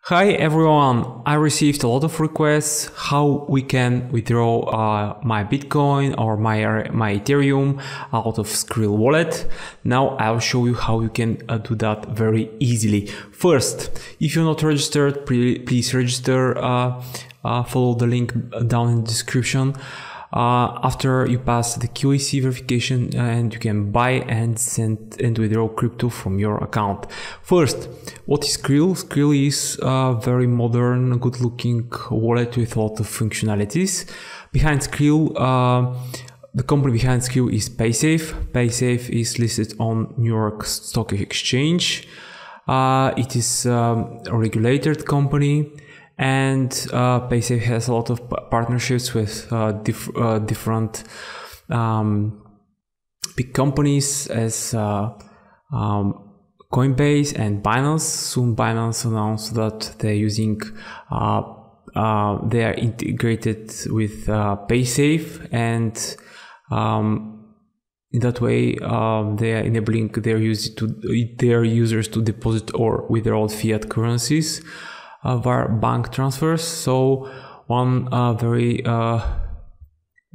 Hi everyone, I received a lot of requests how we can withdraw my Bitcoin or my Ethereum out of Skrill wallet. Now I'll show you how you can do that very easily. First, if you're not registered, please register. Follow the link down in the description. After you pass the QAC verification and you can buy and send and withdraw crypto from your account. First, what is Skrill? Skrill is a very modern, good looking wallet with a lot of functionalities. Behind Skrill, the company behind Skrill is Paysafe. Paysafe is listed on New York Stock Exchange. It is a regulated company. And Paysafe has a lot of partnerships with different big companies as Coinbase and Binance. Soon Binance announced that they're using, they are integrated with Paysafe, and in that way they are enabling their users to deposit or withdraw fiat currencies via bank transfers. So one very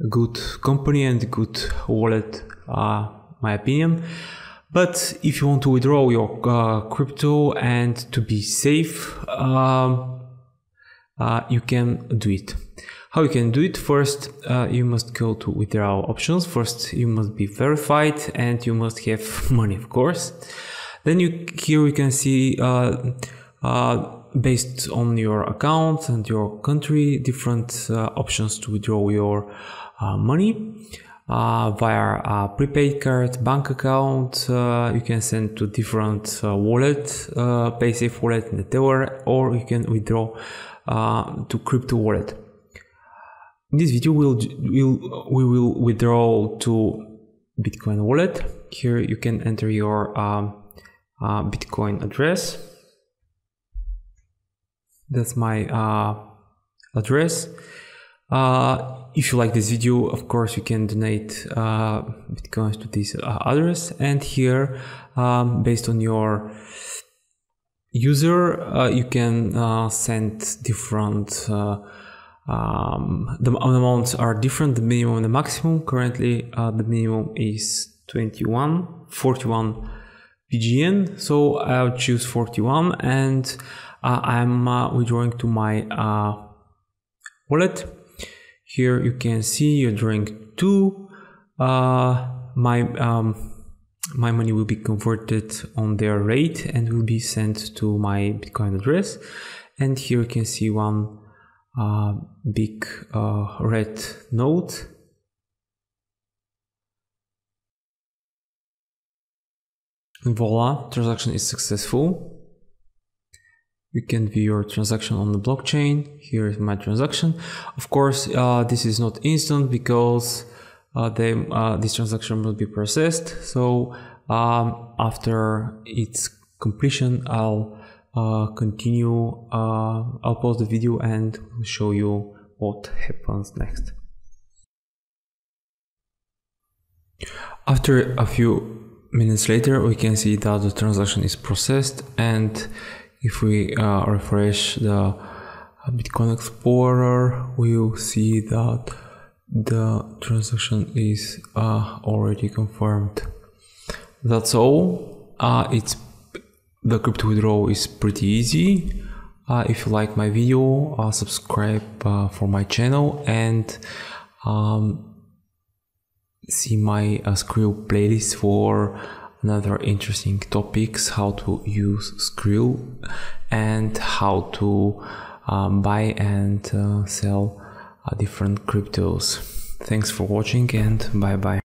good company and good wallet, my opinion. But if you want to withdraw your crypto and to be safe, you can do it. How you can do it? First, you must go to withdrawal options. First, you must be verified and you must have money, of course. Then here you can see based on your account and your country, different options to withdraw your money via a prepaid card, bank account. You can send to different wallet, Paysafe wallet, Network, or you can withdraw to crypto wallet. In this video, we will withdraw to Bitcoin wallet. Here you can enter your Bitcoin address. That's my address. If you like this video, of course, you can donate Bitcoins to this address. And here, based on your user, you can send different, the amounts are different, the minimum and the maximum. Currently, the minimum is 41 BGN. So I'll choose 41 and I'm withdrawing to my wallet. Here you can see you're drawing to my money will be converted on their rate and will be sent to my Bitcoin address. And here you can see one big red note. And voila, transaction is successful. You can view your transaction on the blockchain. Here is my transaction. Of course, this is not instant because this transaction will be processed. So after its completion, I'll continue. I'll pause the video and show you what happens next. After a few minutes later, we can see that the transaction is processed, and if we refresh the Bitcoin Explorer, we'll see that the transaction is already confirmed. That's all. The crypto withdrawal is pretty easy. If you like my video, subscribe for my channel and see my Skrill playlist for another interesting topics, how to use Skrill and how to buy and sell different cryptos. Thanks for watching and bye bye.